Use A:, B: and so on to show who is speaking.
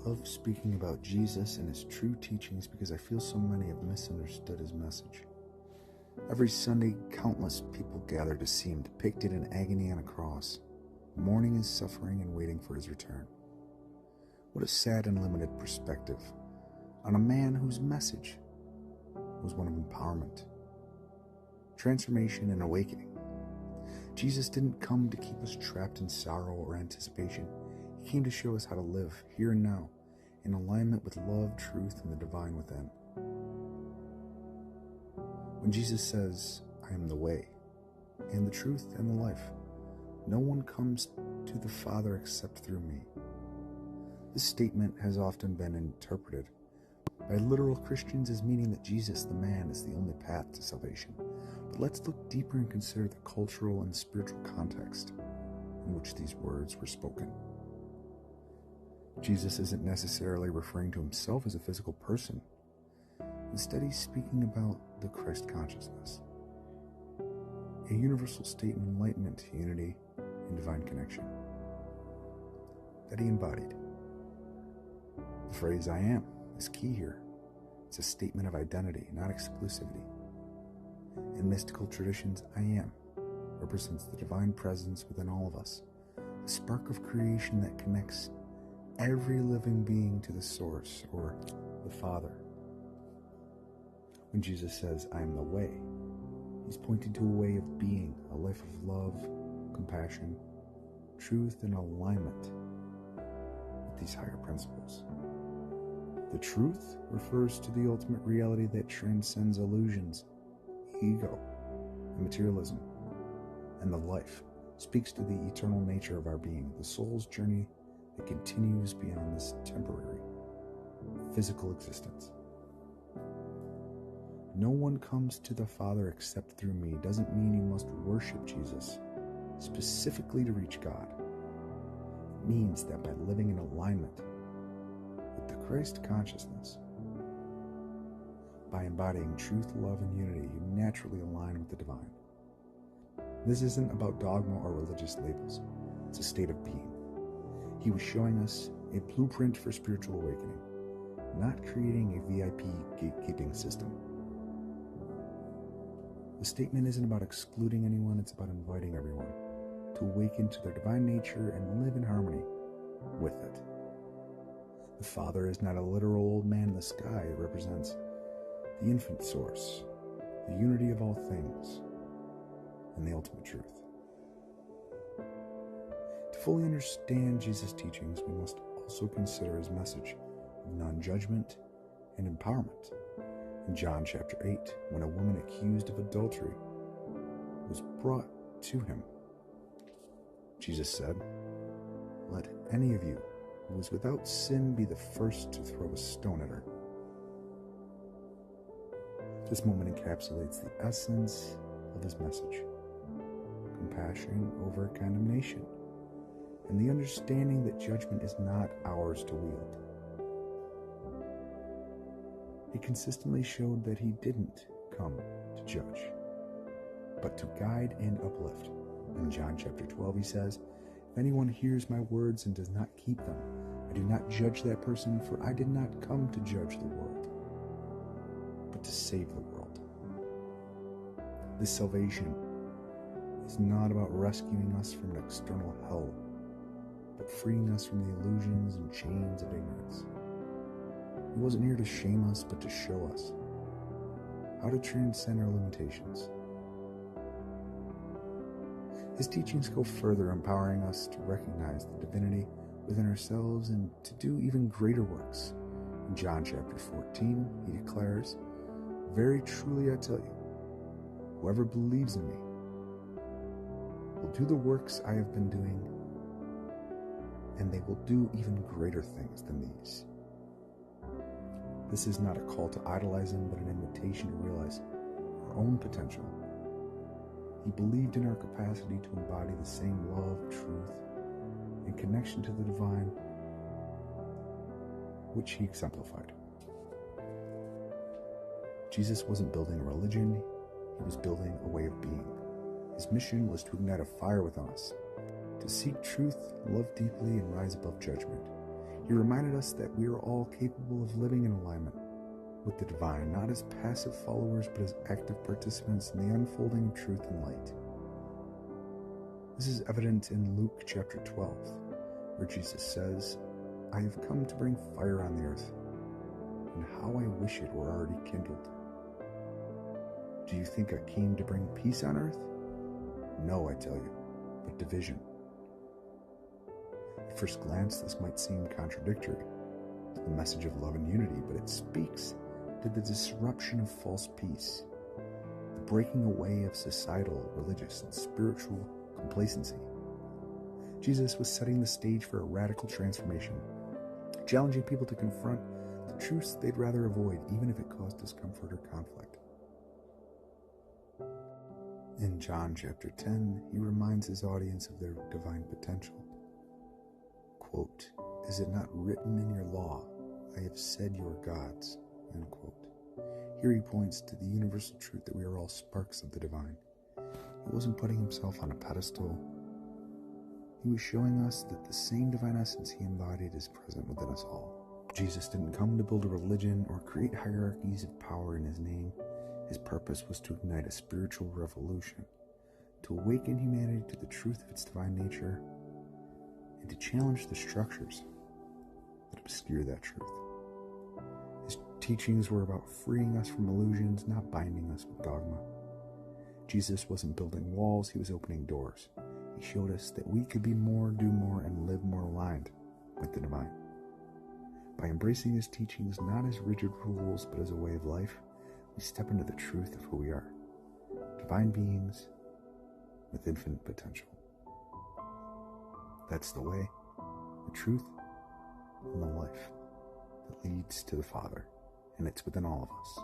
A: love speaking about Jesus and his true teachings because I feel so many have misunderstood his message. Every Sunday, countless people gather to see him depicted in agony on a cross, mourning his suffering and waiting for his return. What a sad and limited perspective on a man whose message was one of empowerment, transformation, and awakening. Jesus didn't come to keep us trapped in sorrow or anticipation. He came to show us how to live here and now in alignment with love, truth, and the divine within. When Jesus says, "I am the way, and the truth, and the life, no one comes to the Father except through me," this statement has often been interpreted by literal Christians as meaning that Jesus, the man, is the only path to salvation. But let's look deeper and consider the cultural and spiritual context in which these words were spoken. Jesus isn't necessarily referring to himself as a physical person. Instead, he's speaking about the Christ consciousness, a universal state of enlightenment, unity, and divine connection that he embodied. The phrase "I am" is key here. It's a statement of identity, not exclusivity. In mystical traditions, "I am" represents the divine presence within all of us, the spark of creation that connects every living being to the source, or the Father. When Jesus says, "I am the way," he's pointing to a way of being, a life of love, compassion, truth, and alignment with these higher principles. The truth refers to the ultimate reality that transcends illusions, ego, and materialism. And the life speaks to the eternal nature of our being, the soul's journey that continues beyond this temporary, physical existence. "No one comes to the Father except through me" doesn't mean you must worship Jesus specifically to reach God. It means that by living in alignment with the Christ consciousness, by embodying truth, love, and unity, you naturally align with the divine. This isn't about dogma or religious labels. It's a state of being. He was showing us a blueprint for spiritual awakening, not creating a VIP gatekeeping system. The statement isn't about excluding anyone, it's about inviting everyone to awaken to their divine nature and live in harmony with it. The Father is not a literal old man in the sky. It represents the infinite source, the unity of all things, and the ultimate truth. To fully understand Jesus' teachings, we must also consider his message of non-judgment and empowerment. In John chapter 8, when a woman accused of adultery was brought to him, Jesus said, "Let any of you who is without sin be the first to throw a stone at her." This moment encapsulates the essence of his message: compassion over condemnation, and the understanding that judgment is not ours to wield. He consistently showed that he didn't come to judge, but to guide and uplift. In John chapter 12, he says, "If anyone hears my words and does not keep them, I do not judge that person, for I did not come to judge the world, but to save the world." This salvation is not about rescuing us from an external hell, but freeing us from the illusions and chains of ignorance. He wasn't here to shame us, but to show us how to transcend our limitations. His teachings go further, empowering us to recognize the divinity within ourselves and to do even greater works. In John chapter 14, he declares, "Very truly I tell you, whoever believes in me will do the works I have been doing, and they will do even greater things than these." This is not a call to idolize him, but an invitation to realize our own potential. He believed in our capacity to embody the same love, truth, and connection to the divine, which he exemplified. Jesus wasn't building a religion, he was building a way of being. His mission was to ignite a fire within us, to seek truth, love deeply, and rise above judgment. He reminded us that we are all capable of living in alignment with the divine, not as passive followers, but as active participants in the unfolding of truth and light. This is evident in Luke chapter 12, where Jesus says, "I have come to bring fire on the earth, and how I wish it were already kindled." Do you think I came to bring peace on earth? No, I tell you, but division. At first glance, this might seem contradictory to the message of love and unity, but it speaks to the disruption of false peace, the breaking away of societal, religious, and spiritual complacency. Jesus was setting the stage for a radical transformation, challenging people to confront the truths they'd rather avoid, even if it caused discomfort or conflict. In John chapter 10, he reminds his audience of their divine potential. Quote, "Is it not written in your law, I have said you are gods?" End quote. Here he points to the universal truth that we are all sparks of the divine. He wasn't putting himself on a pedestal. He was showing us that the same divine essence he embodied is present within us all. Jesus didn't come to build a religion or create hierarchies of power in his name. His purpose was to ignite a spiritual revolution, to awaken humanity to the truth of its divine nature, and to challenge the structures that obscure that truth. His teachings were about freeing us from illusions, not binding us with dogma. Jesus wasn't building walls, he was opening doors. He showed us that we could be more, do more, and live more aligned with the divine. By embracing his teachings not as rigid rules, but as a way of life, we step into the truth of who we are, divine beings with infinite potential. That's the way, the truth, and the life that leads to the Father, and it's within all of us.